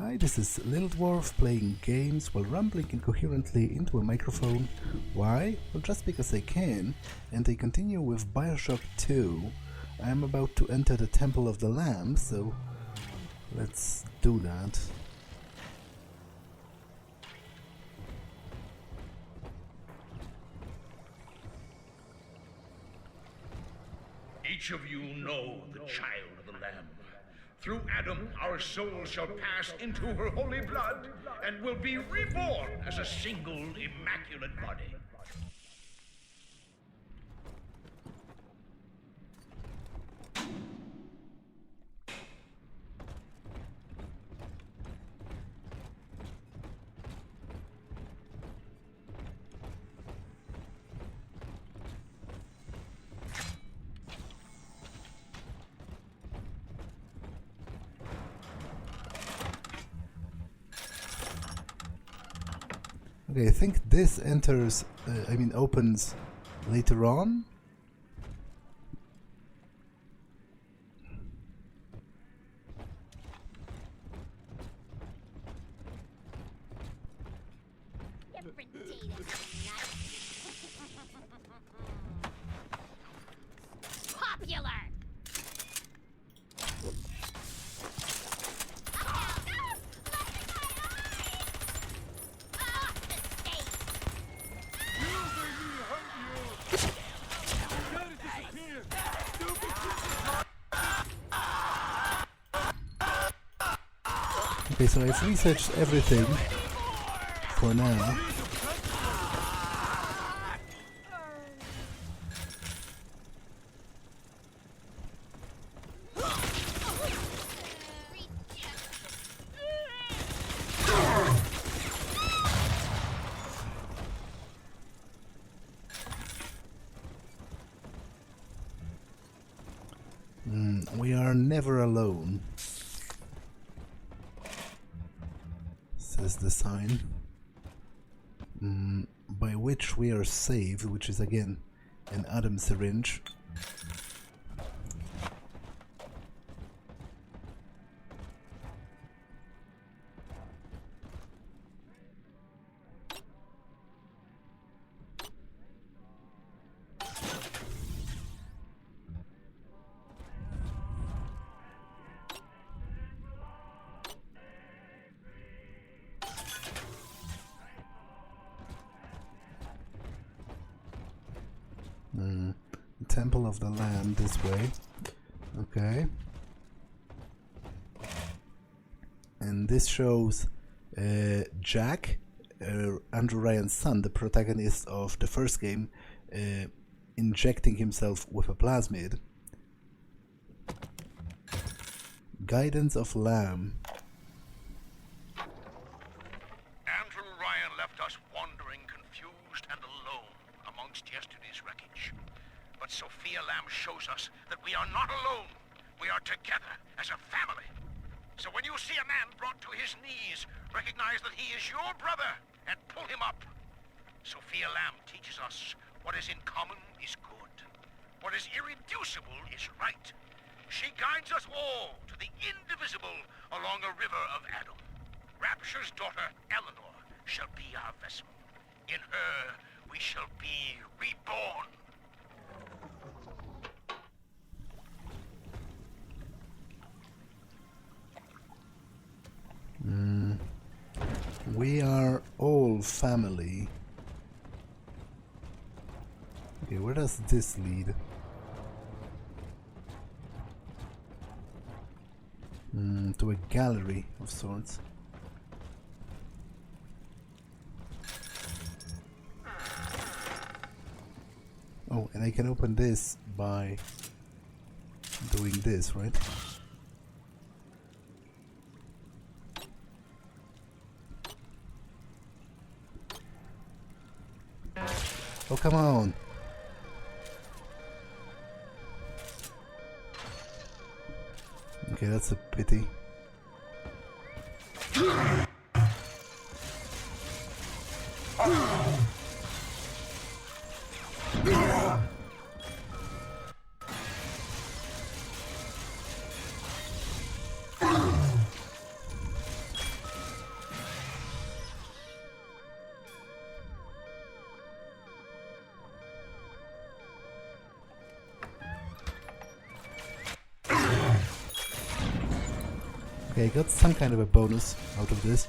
Hi, this is Little Dwarf playing games while rambling incoherently into a microphone. Why? Well, just because I can, and I continue with Bioshock 2. I am about to enter the Temple of the Lamb, so let's do that. Each of you know the child of the Lamb. Through Adam, our souls shall pass into her holy blood and will be reborn as a single immaculate body. Okay, I think this enters, opens later on. Popular. Okay, so I've researched everything for now. We are never alone, says the sign, by which we are saved, which is again an Adam syringe. Temple of the Lamb this way. Okay. And this shows Jack, Andrew Ryan's son, the protagonist of the first game, injecting himself with a plasmid. Guidance of Lamb. Andrew Ryan left us wandering, confused, and alone amongst yesterday's wreckage. But Sophia Lamb shows us that we are not alone. We are together as a family. So when you see a man brought to his knees, recognize that he is your brother and pull him up. Sophia Lamb teaches us what is in common is good. What is irreducible is right. She guides us all to the indivisible along a river of Adam. Rapture's daughter, Eleanor, shall be our vessel. In her, we shall be reborn. We are all family. Okay, where does this lead? To a gallery of sorts. Oh, and I can open this by doing this, right? Oh, come on. Okay, that's a pity. Okay, got some kind of a bonus out of this.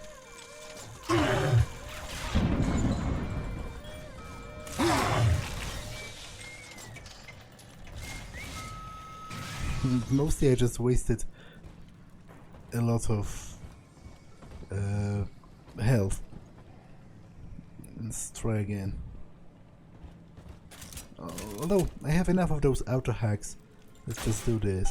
Mostly I just wasted a lot of health. Let's try again. Although I have enough of those auto hacks, let's just do this.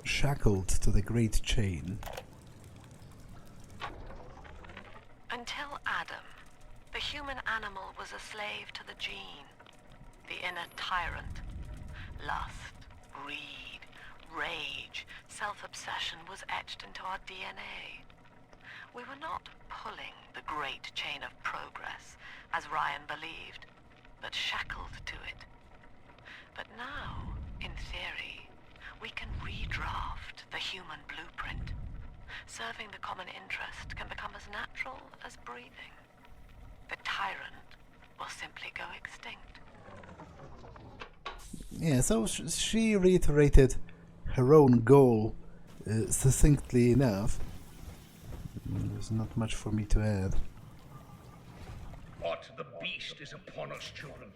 Shackled to the great chain. Until Adam, the human animal was a slave to the gene, the inner tyrant. Lust, greed, rage, self-obsession was etched into our DNA. We were not pulling the great chain of progress, as Ryan believed, but shackled to it. But now, in theory, we can redraft the human blueprint. Serving the common interest can become as natural as breathing. The tyrant will simply go extinct. Yeah, so she reiterated her own goal succinctly enough. There's not much for me to add. What the beast is upon us, children.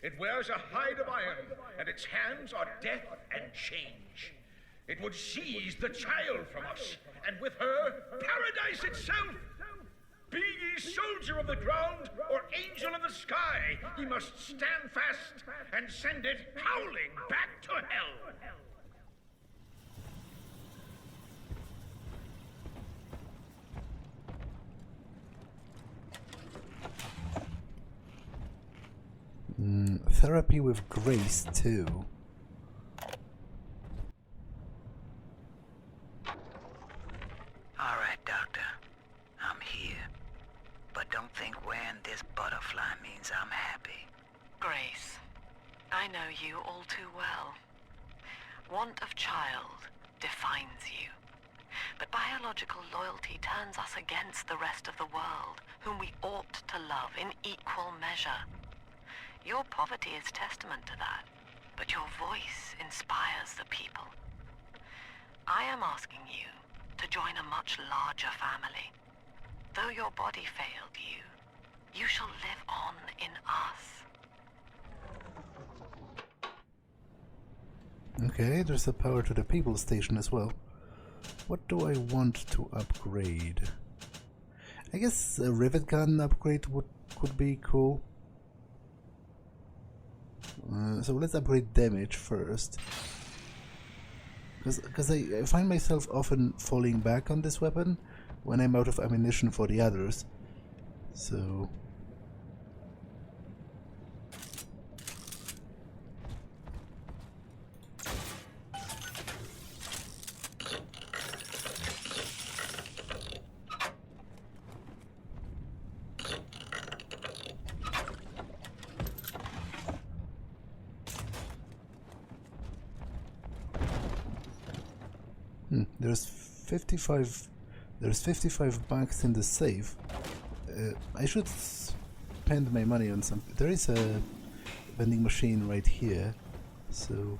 It wears a hide of iron, and its hands are death and change. It would seize the child from us, and with her, paradise itself. Be ye soldier of the ground, or angel of the sky, ye must stand fast and send it howling back to hell. Therapy with grace too. All right, Doctor. I'm here. But don't think wearing this butterfly means I'm happy. Grace, I know you all too well. Want of child defines you. But biological loyalty turns us against the rest of the world, whom we ought to love in equal measure. Your poverty is testament to that, but your voice inspires the people. I am asking you to join a much larger family. Though your body failed you, you shall live on in us. Okay, there's a power to the people station as well. What do I want to upgrade? I guess a rivet gun upgrade could be cool. So let's upgrade damage first. Because I find myself often falling back on this weapon when I'm out of ammunition for the others. So... There's 55 bucks in the safe. I should spend my money on something. There is a vending machine right here, so...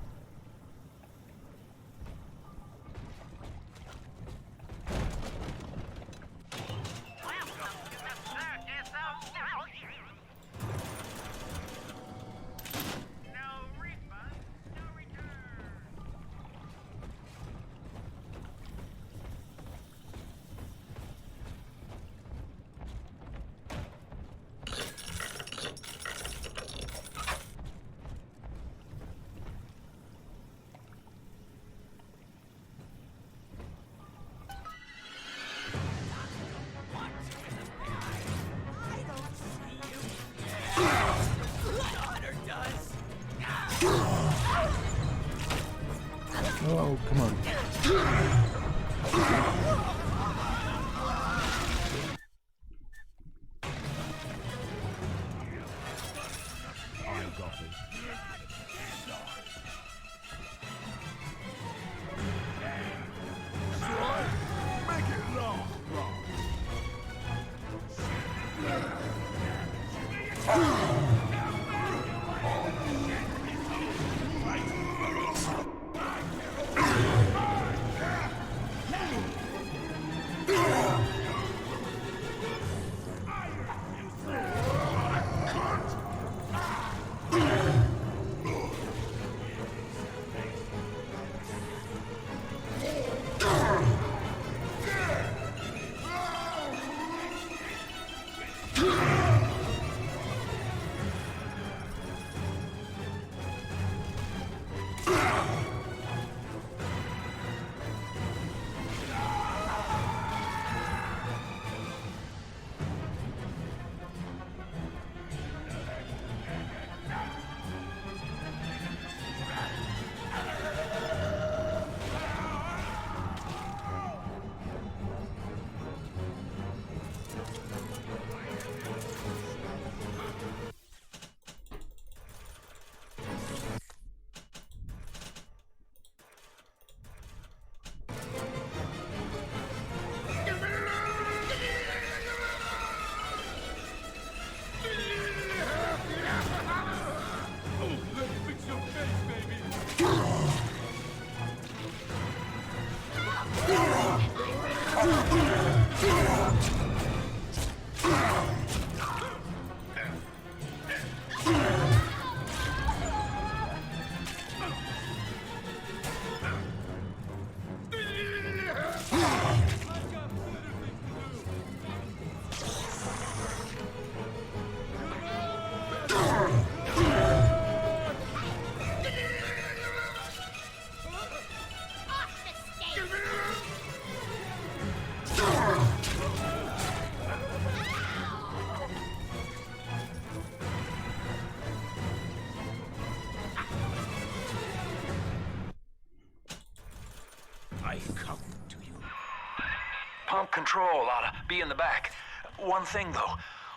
Pump control ought to be in the back. One thing, though.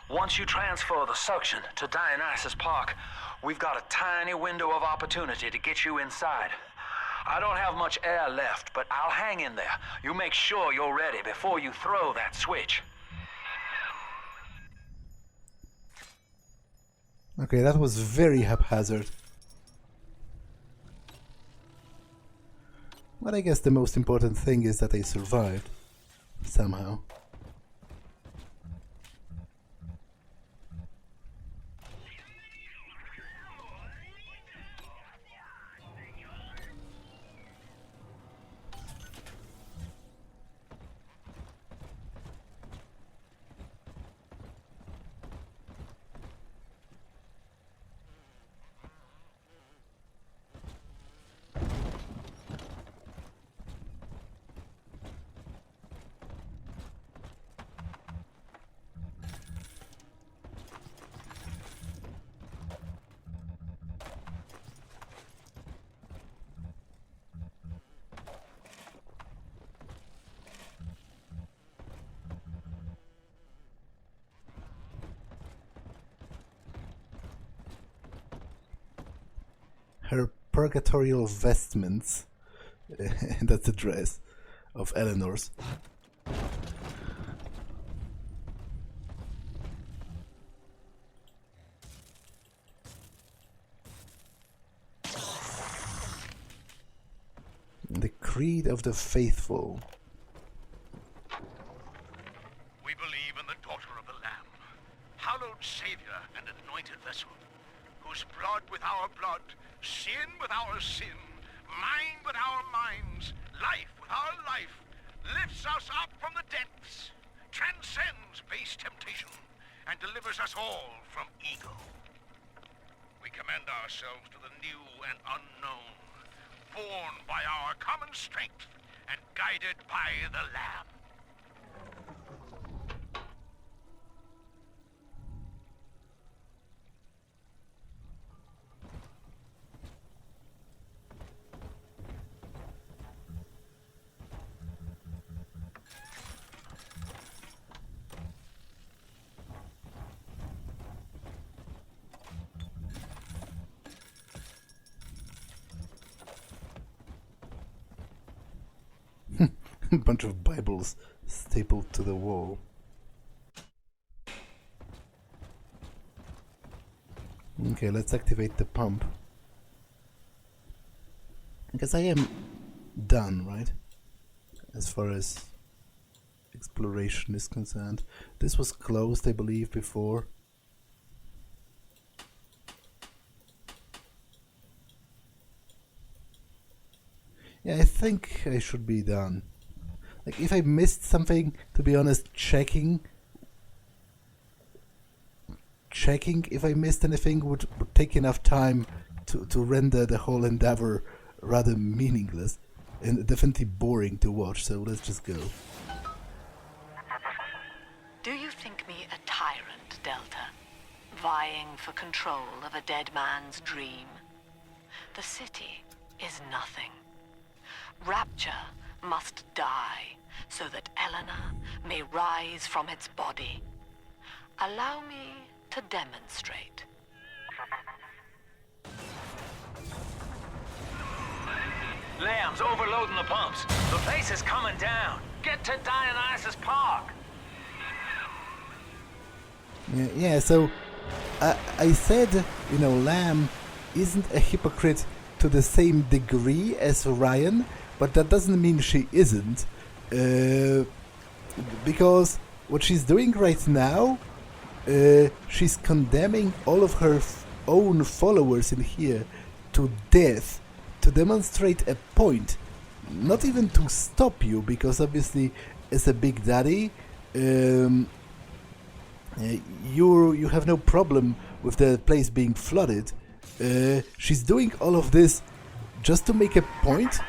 Once you transfer the suction to Dionysus Park, we've got a tiny window of opportunity to get you inside. I don't have much air left, but I'll hang in there. You make sure you're ready before you throw that switch. Okay, that was very haphazard. But I guess the most important thing is that I survived. Somehow. Her purgatorial vestments, that's the dress of Eleanor's. The Creed of the Faithful. We believe in the daughter of the Lamb, hallowed Savior and anointed vessel, whose blood with our blood, sin with our sin, mind with our minds, life with our life, lifts us up from the depths, transcends base temptation, and delivers us all from ego. We commend ourselves to the new and unknown, born by our common strength and guided by the Lamb. A bunch of Bibles stapled to the wall. Okay, let's activate the pump. Because I am done, right? As far as exploration is concerned. This was closed, I believe, before. Yeah, I think I should be done. Like, if I missed something, to be honest, checking if I missed anything would take enough time to render the whole endeavor rather meaningless and definitely boring to watch, so let's just go. Do you think me a tyrant, Delta? Vying for control of a dead man's dream? The city is nothing. Rapture must die so that Eleanor may rise from its body. Allow me to demonstrate. Lamb's overloading the pumps. The place is coming down. Get to Dionysus Park. Yeah, so I said, Lamb isn't a hypocrite to the same degree as Ryan, but that doesn't mean she isn't. Because what she's doing right now, she's condemning all of her own followers in here to death to demonstrate a point, not even to stop you, because obviously as a big daddy you have no problem with the place being flooded. She's doing all of this just to make a point.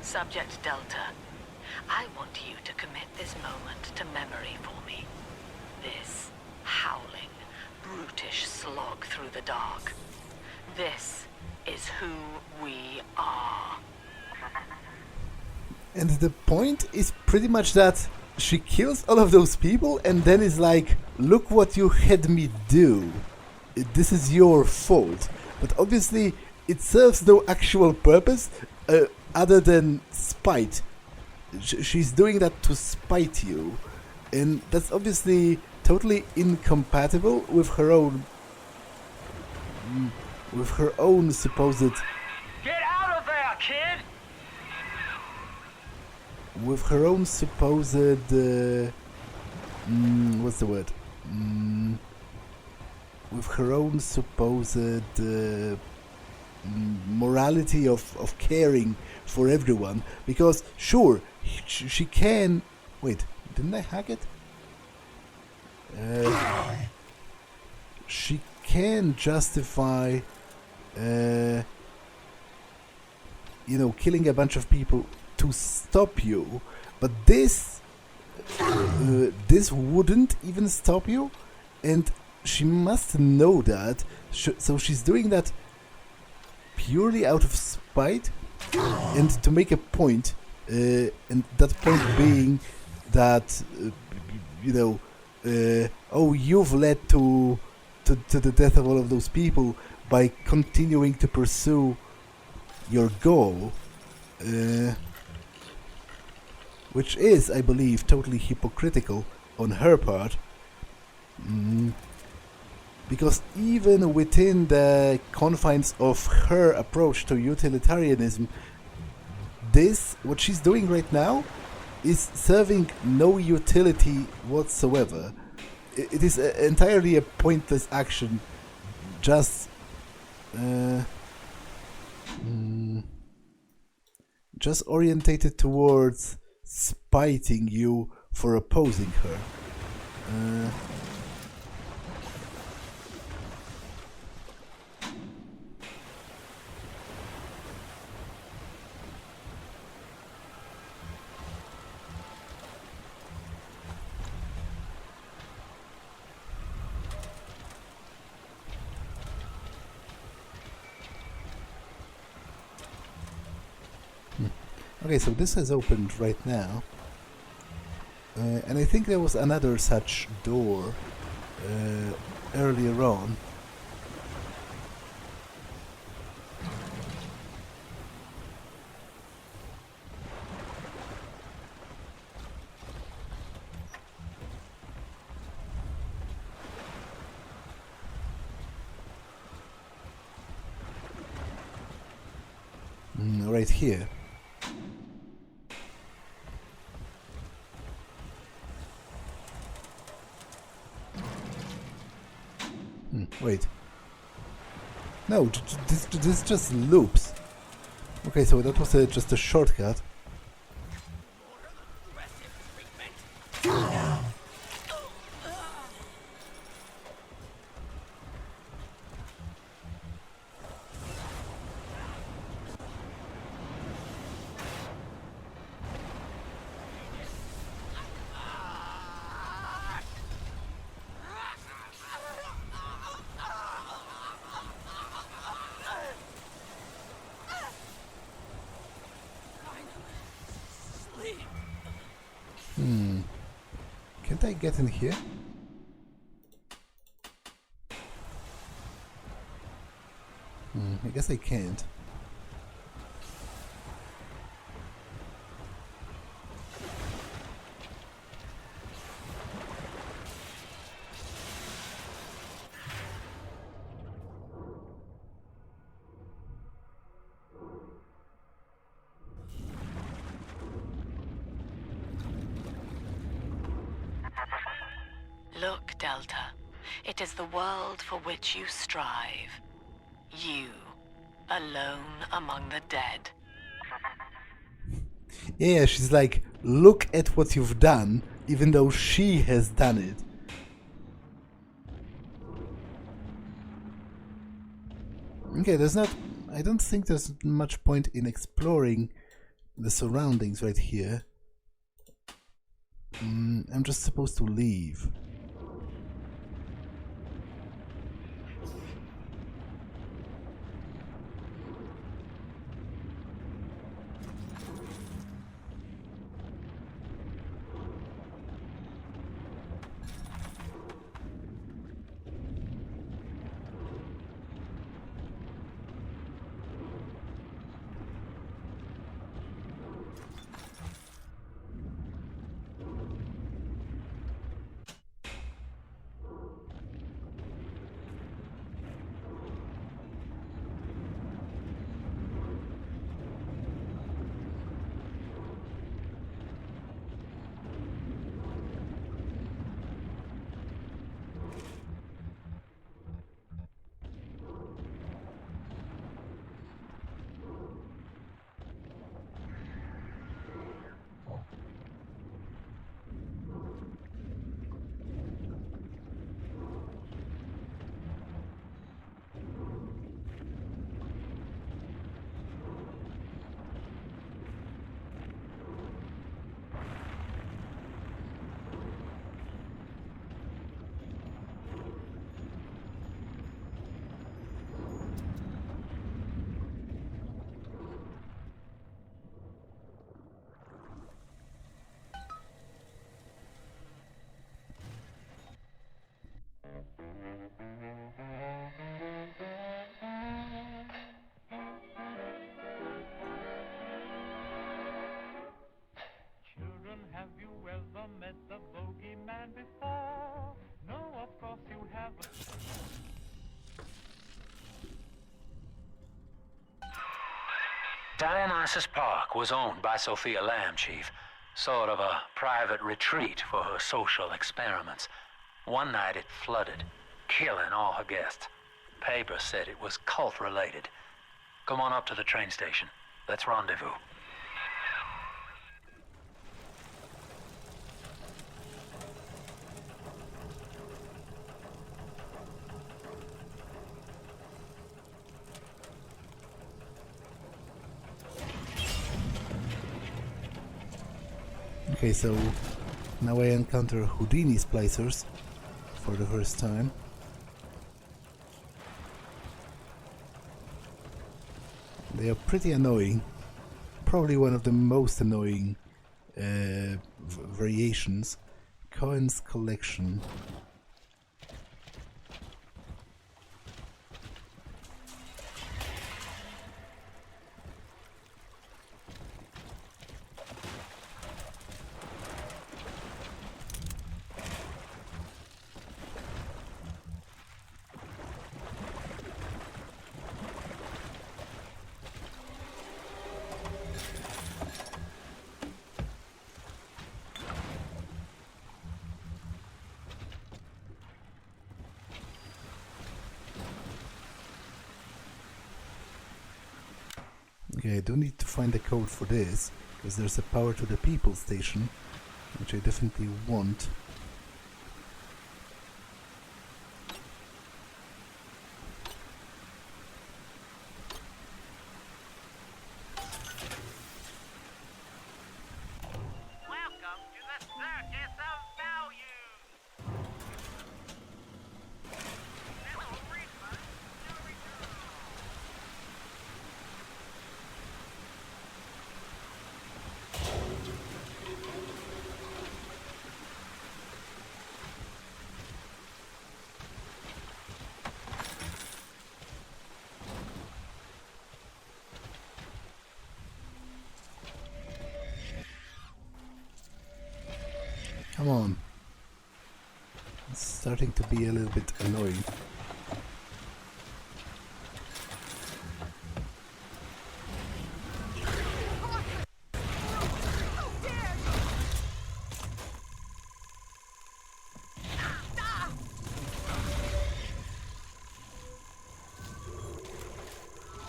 Subject Delta, I want you to commit this moment to memory for me. This howling, brutish slog through the dark. This is who we are. And the point is pretty much that she kills all of those people and then is like, look what you had me do. This is your fault. But obviously it serves no actual purpose other than spite. She's doing that to spite you. And that's obviously totally incompatible with her own supposed... Get out of there, kid! With her own supposed... what's the word? With her own supposed morality of caring for everyone. Because, sure, she can... Wait, didn't I hack it? She can justify... killing a bunch of people to stop you, but this wouldn't even stop you, and she must know that. So she's doing that purely out of spite and to make a point, and that point being that you've led to the death of all of those people by continuing to pursue your goal, which is, I believe, totally hypocritical on her part, because even within the confines of her approach to utilitarianism, what she's doing right now is serving no utility whatsoever. It is entirely a pointless action, just orientated towards spiting you for opposing her. Okay, so this has opened right now, and I think there was another such door earlier on. right here. Wait. No, this just loops. Okay, so that was just a shortcut. Can't I get in here? I guess I can't. Look, Delta. It is the world for which you strive. You, alone among the dead. Yeah, she's like, look at what you've done, even though she has done it. Okay, I don't think there's much point in exploring the surroundings right here. I'm just supposed to leave. Children, have you ever met the bogeyman before? No, of course you haven't. Dionysus Park was owned by Sophia Lamb, Chief. Sort of a private retreat for her social experiments. One night it flooded, killing all her guests. Papers said it was cult-related. Come on up to the train station. Let's rendezvous. Okay, so now I encounter Houdini splicers for the first time. They are pretty annoying. Probably one of the most annoying variations. Cohen's collection. Okay, I do need to find the code for this, because there's a power to the people station, which I definitely want. Welcome to the Circus of Values. Little refund, no return. Come on. It's starting to be a little bit annoying.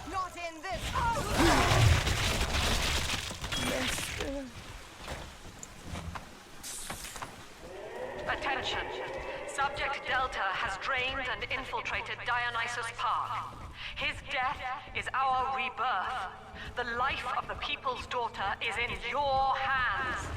Not in this. Attention! Subject Delta has drained and infiltrated Dionysus Park. His death is our rebirth. The life of the People's Daughter is in your hands.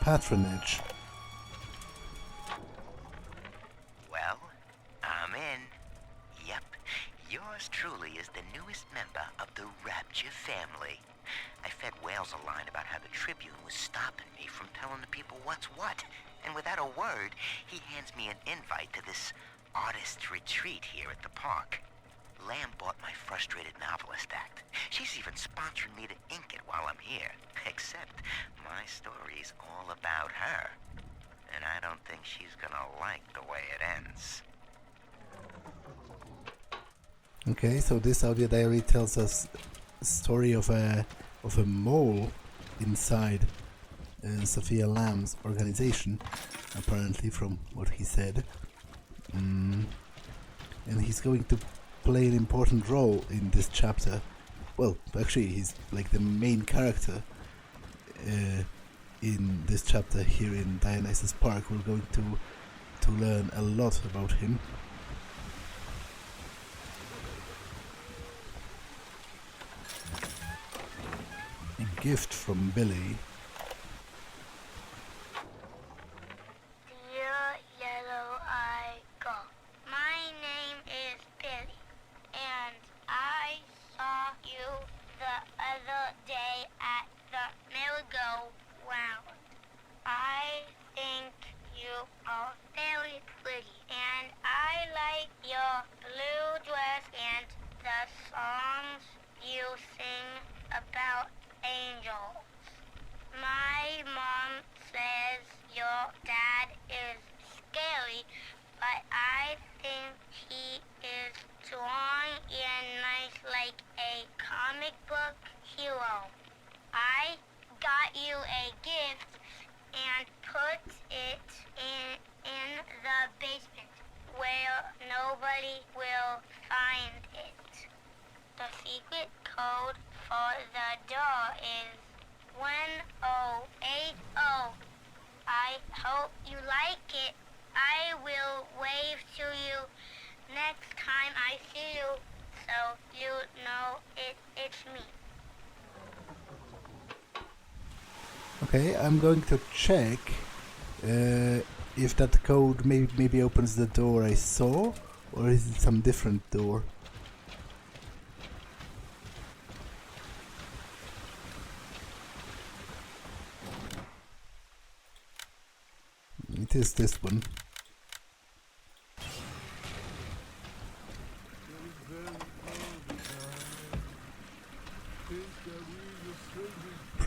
Patronage. Well, I'm in. Yep, yours truly is the newest member of the Rapture family. I fed Wales a line about how the Tribune was stopping me from telling the people what's what. And without a word, he hands me an invite to this artist's retreat here at the park. Lamb bought my Frustrated Novelist Act. She's even sponsoring me to ink it while I'm here. Except my story's all about her. And I don't think she's gonna like the way it ends. Okay, so this audio diary tells us a story of a mole inside Sophia Lamb's organization, apparently, from what he said. And he's going to play an important role in this chapter. Well, actually, he's like the main character in this chapter here in Dionysus Park. We're going to learn a lot about him. A gift from Billy. Dear Yellow-Eye Gull, my name is Billy, and I saw you the other day at the merry-go-round. I think you are very pretty, and I like your blue dress and the songs you sing about angels. My mom says your dad is scary, but I think he is strong and nice like a comic book hero. I got you a gift and put it in the basement where nobody will find it. The secret code for the door is 1080. I hope you like it. I will wave to you next time I see you, so you know it's me. Okay, I'm going to check if that code maybe opens the door I saw, or is it some different door? It is this one.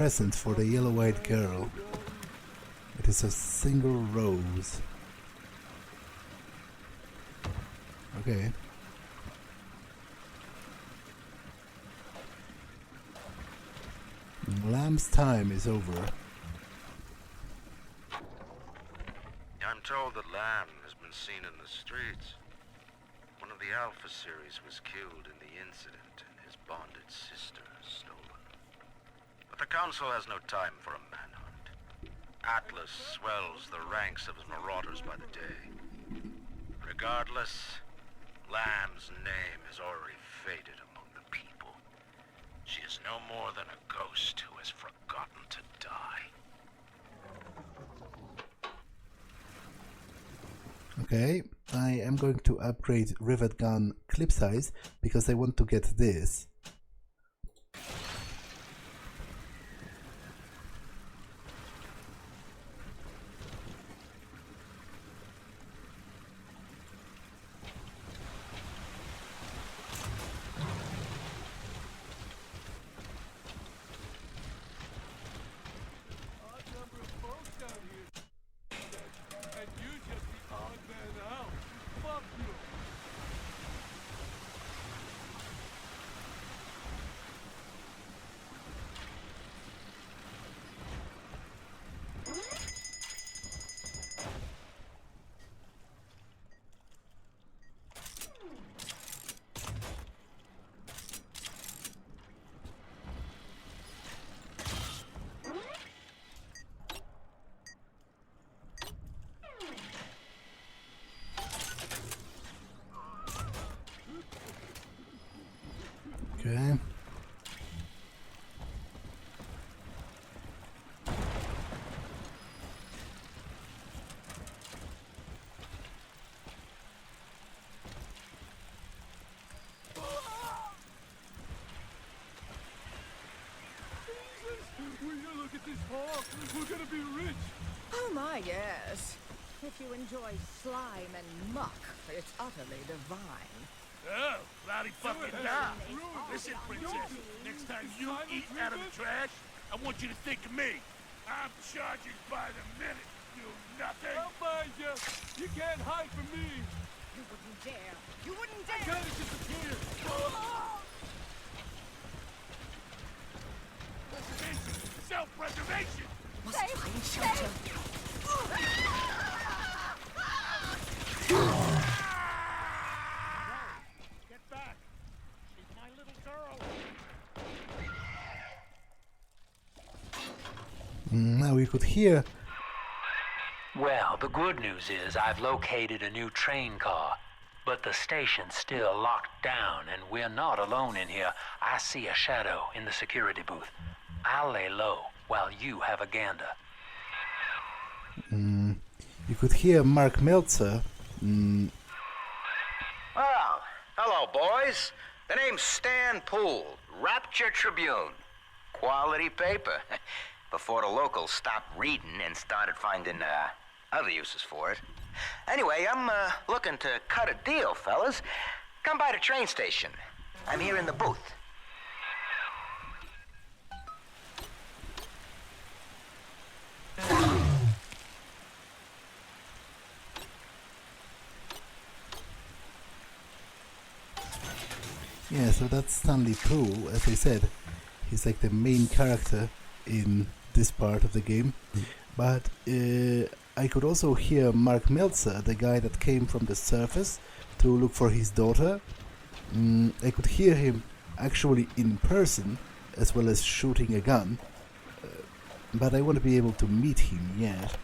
present for the yellow-eyed girl. It is a single rose. Okay. Lamb's time is over. I'm told that Lamb has been seen in the streets. One of the Alpha series was killed in the incident and his bonded sister stolen. But the Council has no time for a manhunt. Atlas swells the ranks of his marauders by the day. Regardless, Lamb's name has already faded among the people. She is no more than a ghost who has forgotten to die. Okay, I am going to upgrade Rivet Gun clip size because I want to get this. Okay. Will you look at this hall? We're gonna be rich. Oh my, yes. If you enjoy slime and muck, it's utterly divine. Oh, bloody fucking nah. Listen, princess, next time you eat out of the trash, I want you to think of me. I'm charging by the minute, you nothing. I'll find you. You can't hide from me. You wouldn't dare. You wouldn't I dare. gotta disappear. Preservation, self-preservation. Must find shelter. Get back. She's my little girl. Now you could hear. Well, the good news is I've located a new train car, but the station's still locked down and we're not alone in here. I see a shadow in the security booth. I'll lay low while you have a gander. You could hear Mark Meltzer. Well, hello, boys. The name's Stan Poole, Rapture Tribune. Quality paper. Before the locals stopped reading and started finding other uses for it. Anyway, I'm looking to cut a deal, fellas. Come by the train station. I'm here in the booth. Yeah, so that's Stanley Poole, as I said. He's like the main character in this part of the game. But I could also hear Mark Meltzer, the guy that came from the surface to look for his daughter. I could hear him actually in person, as well as shooting a gun. But I want to be able to meet him yet.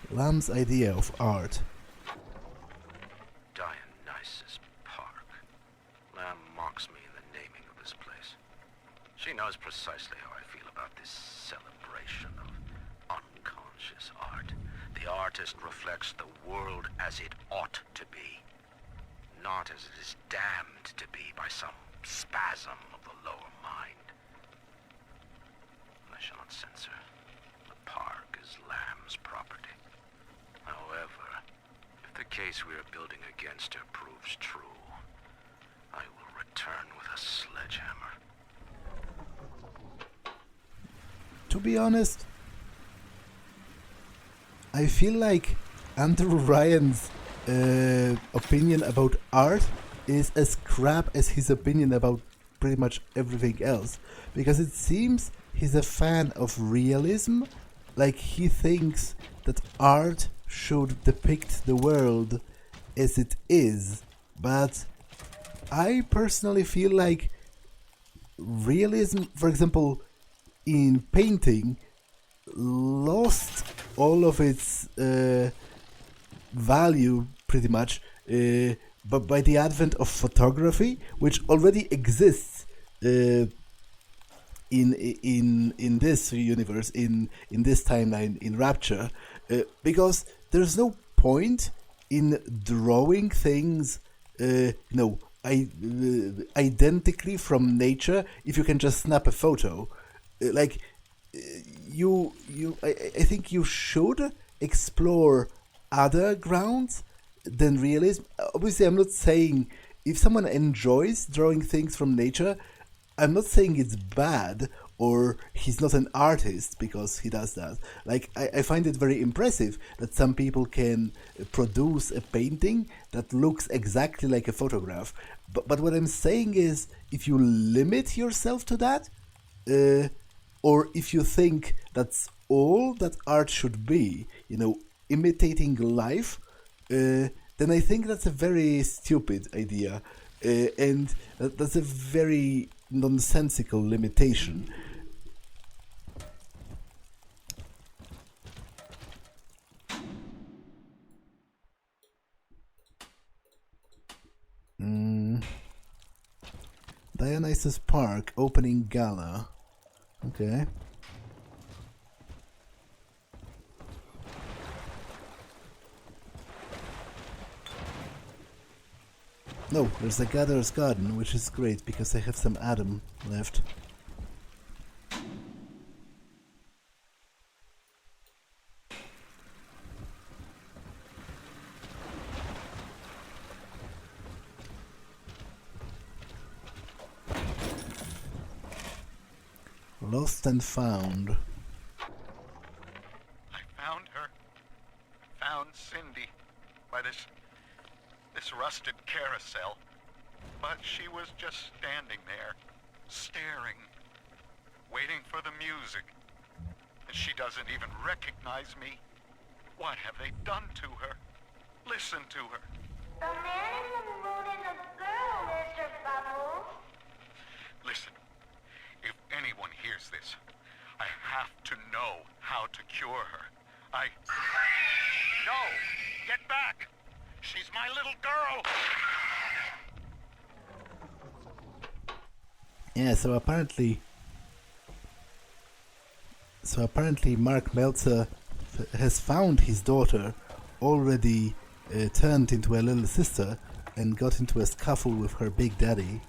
Lamb's idea of art. Dionysus Park. Lamb mocks me in the naming of this place. She knows precisely how I feel about this celebration of unconscious art. The artist reflects the world as it ought to be, not as it is damned to be by some spasm of the lower mind. I shall not censor. The park is Lamb's property. However, if the case we are building against her proves true, I will return with a sledgehammer. To be honest, I feel like Andrew Ryan's opinion about art is as crap as his opinion about pretty much everything else, because it seems he's a fan of realism. Like, he thinks that art should depict the world as it is, but I personally feel like realism, for example, in painting, lost all of its value pretty much but by the advent of photography, which already exists in this universe, in this timeline, in Rapture, because there's no point in drawing things identically from nature if you can just snap a photo. I think you should explore other grounds than realism. Obviously, I'm not saying if someone enjoys drawing things from nature, I'm not saying it's bad or he's not an artist because he does that. Like, I find it very impressive that some people can produce a painting that looks exactly like a photograph. But what I'm saying is, if you limit yourself to that, or if you think that's all that art should be, imitating life, then I think that's a very stupid idea, and that's a very nonsensical limitation. Dionysus Park opening gala. Okay. No, there's a Gatherer's Garden, which is great because I have some Adam left. Lost and found. I found her. Found Cindy by this rusted carousel. But she was just standing there, staring, waiting for the music. And she doesn't even recognize me. What have they done to her? Listen to her. The man in the moon is a girl, Mr. Bubbles. Listen, if anyone hears this, I have to know how to cure her. No! Get back! She's my little girl! Yeah, so apparently Mark Meltzer has found his daughter, already turned into a little sister, and got into a scuffle with her big daddy.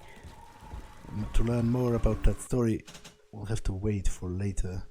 To learn more about that story, we'll have to wait for later.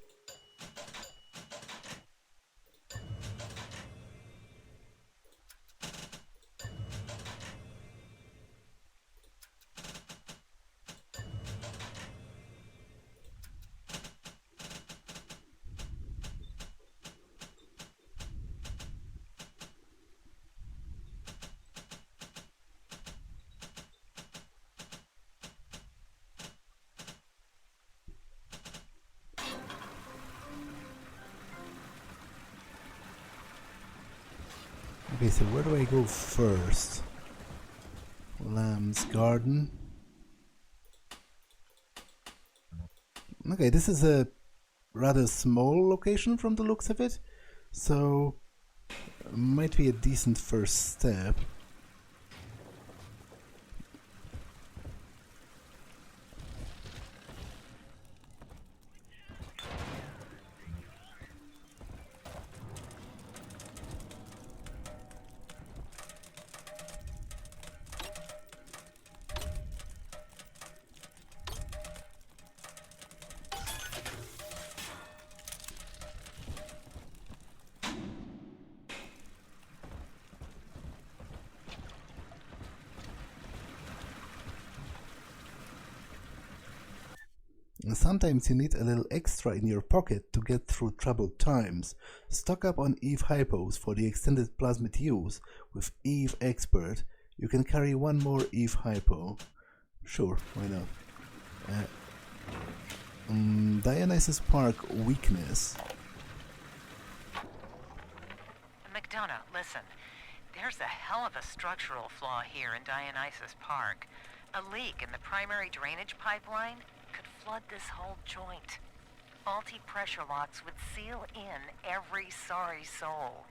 Okay, so where do I go first? Lamb's Garden. Okay, this is a rather small location from the looks of it, so might be a decent first step. And sometimes you need a little extra in your pocket to get through troubled times. Stock up on Eve Hypos for the extended plasmid use. With Eve Expert, you can carry one more Eve Hypo. Sure, why not? Dionysus Park weakness. McDonough, listen. There's a hell of a structural flaw here in Dionysus Park. A leak in the primary drainage pipeline could flood this whole joint. Faulty pressure locks would seal in every sorry soul.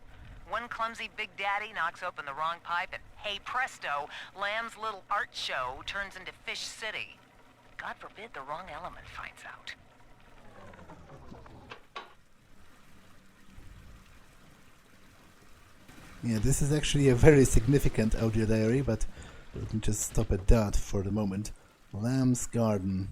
One clumsy Big Daddy knocks open the wrong pipe and, hey presto, Lamb's little art show turns into Fish City. God forbid the wrong element finds out. Yeah, this is actually a very significant audio diary, but let me just stop at that for the moment. Lamb's Garden.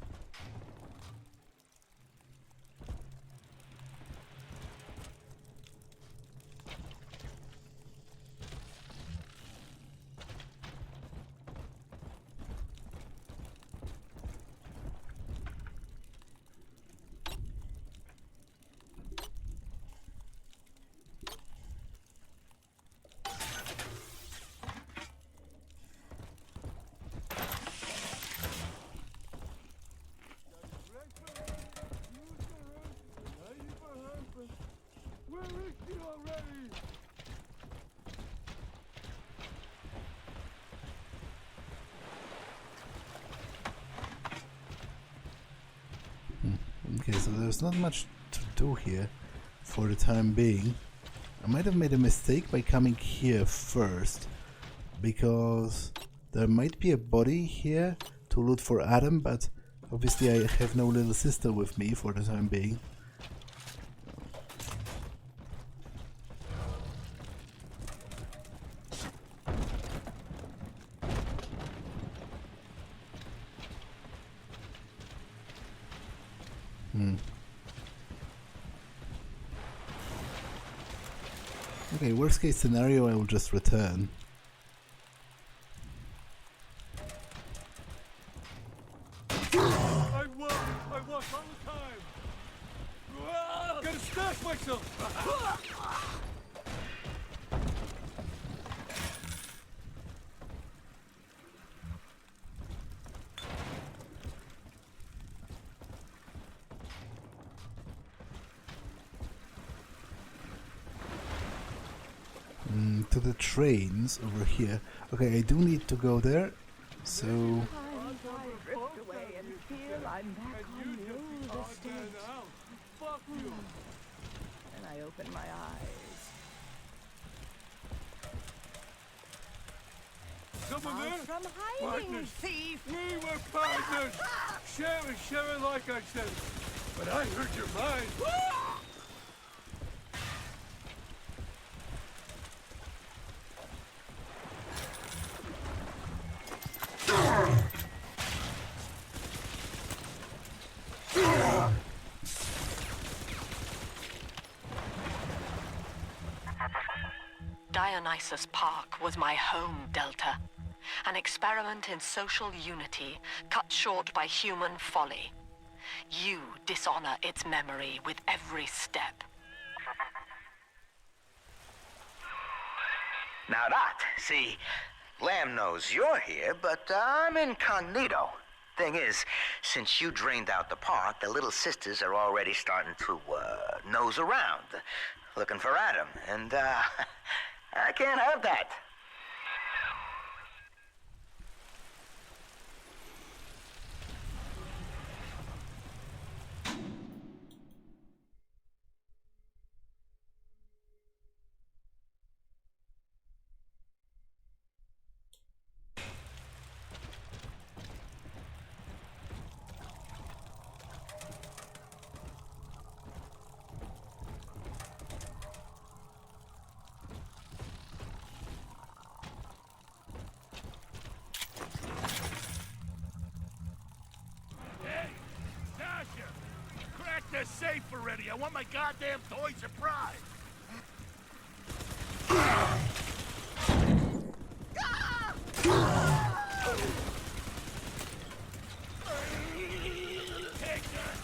Okay, so there's not much to do here for the time being. I might have made a mistake by coming here first, because there might be a body here to loot for Adam, but obviously I have no little sister with me for the time being. Okay, worst case scenario, I will just return. I walk all the time. Gotta stash myself. To the trains over here. Okay, I do need to go there, so... And I open my eyes. Someone there? From hiding, Partners. thief! We were partners. Share like I said. But I heard your mind. Dionysus Park was my home, Delta. An experiment in social unity, cut short by human folly. You dishonor its memory with every step. Now that, see, Lamb knows you're here, but I'm incognito. Thing is, since you drained out the park, the little sisters are already starting to, nose around, looking for Adam, and, I can't have that. The safe already. I want my goddamn toy surprise. Take that.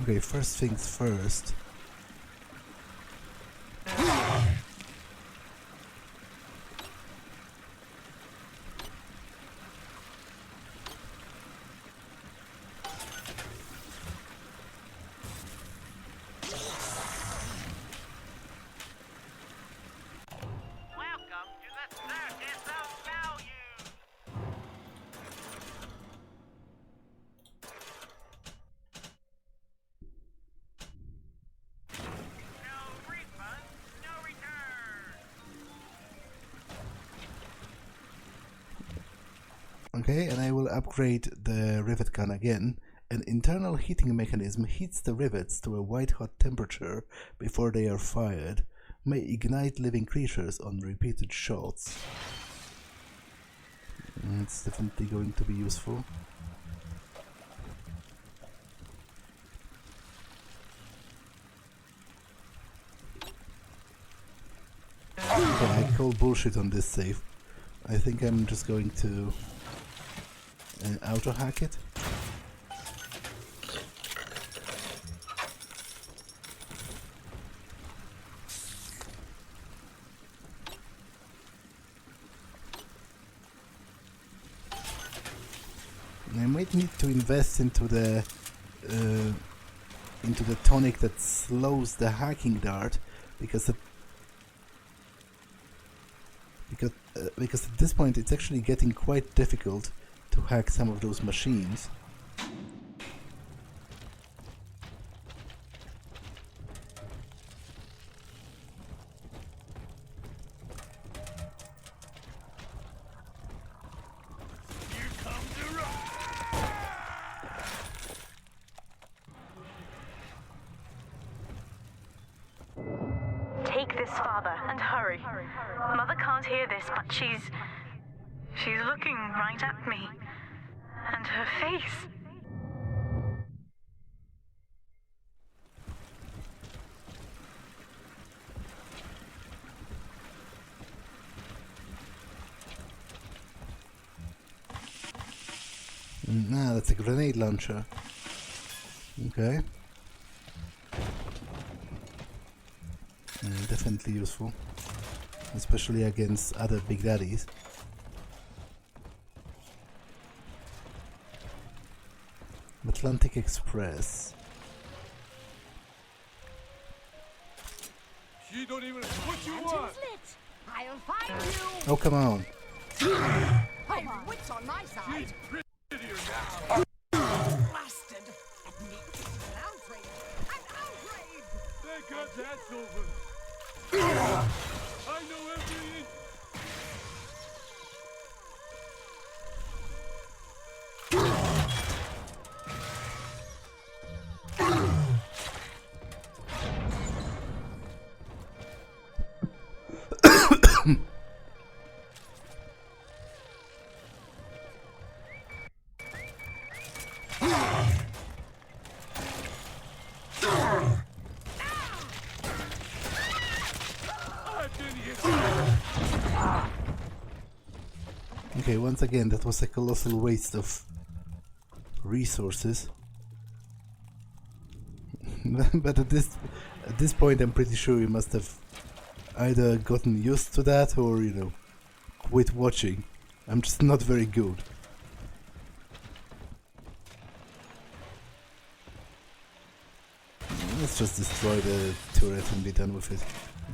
Okay, first things first. Okay, and I will upgrade the rivet gun again. An internal heating mechanism heats the rivets to a white-hot temperature before they are fired, may ignite living creatures on repeated shots. It's definitely going to be useful. Okay, I call bullshit on this save. I think I'm just going to auto-hack it. I might need to invest into the tonic that slows the hacking dart, because at this point it's actually getting quite difficult to hack some of those machines. Take this, Father, and hurry. Mother can't hear this, but she's looking right at me. And her face. Ah, that's a grenade launcher. Okay. Definitely useful. Especially against other big daddies. Atlantic Express. She don't even what you want. I'll find you. Oh, come on. I've wits on my side. She's prettier now. Blasted. An outrage. An outrage. Thank God that's over. I know everything. Okay, once again, that was a colossal waste of resources. But at this point, I'm pretty sure you must have either gotten used to that or, you know, quit watching. I'm just not very good. Let's just destroy the turret and be done with it.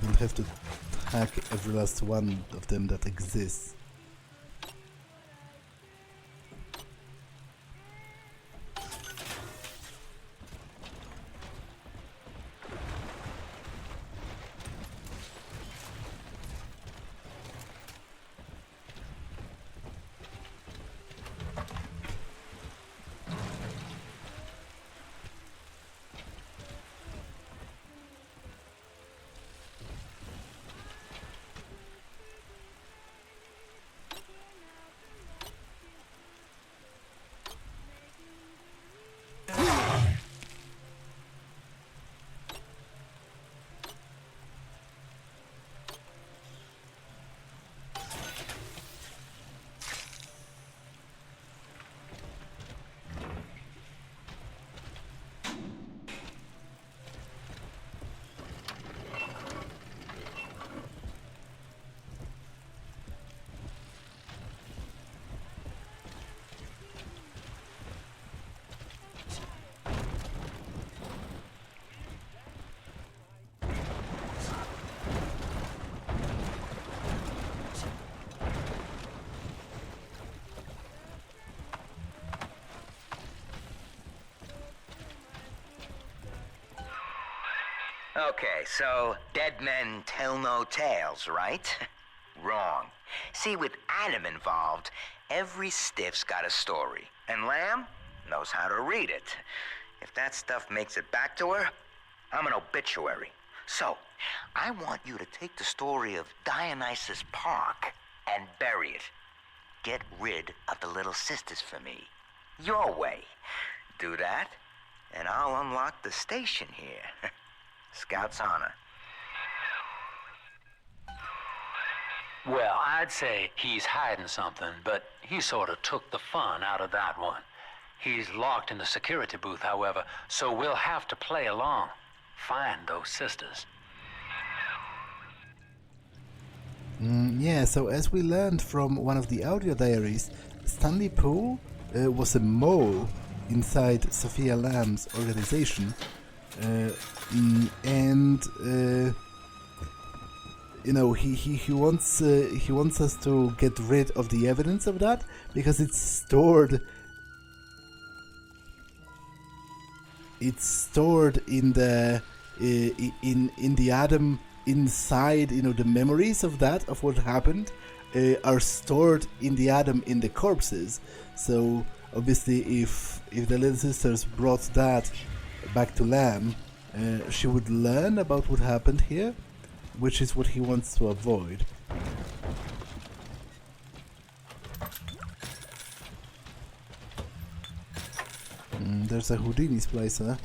You don't have to hack every last one of them that exists. Okay, so dead men tell no tales, right? Wrong. See, with Adam involved, every stiff's got a story, and Lamb knows how to read it. If that stuff makes it back to her, I'm an obituary. So, I want you to take the story of Dionysus Park and bury it. Get rid of the little sisters for me. Your way. Do that, and I'll unlock the station here. Scout's honor. Well, I'd say he's hiding something, but he sort of took the fun out of that one. He's locked in the security booth, however, so we'll have to play along. Find those sisters. Yeah, so as we learned from one of the audio diaries, Stanley Poole was a mole inside Sophia Lamb's organization, and you know, he wants us to get rid of the evidence of that because it's stored in the in the atom inside. You know, the memories of what happened are stored in the atom in the corpses. So obviously, if the little sisters brought that back to Lamb, she would learn about what happened here, which is what he wants to avoid. There's a Houdini splicer.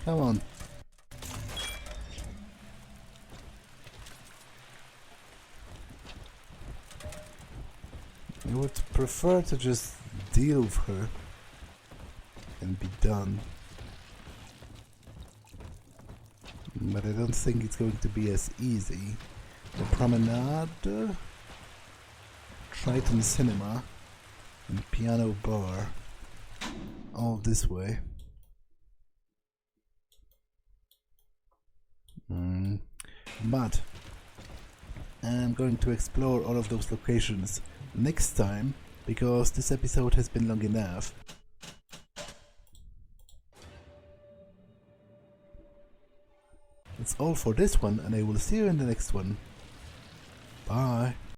Come on. I would prefer to just deal with her and be done. But I don't think it's going to be as easy. The Promenade, Triton Cinema, and Piano Bar. All this way. But I'm going to explore all of those locations next time, because this episode has been long enough. That's all for this one, and I will see you in the next one. Bye.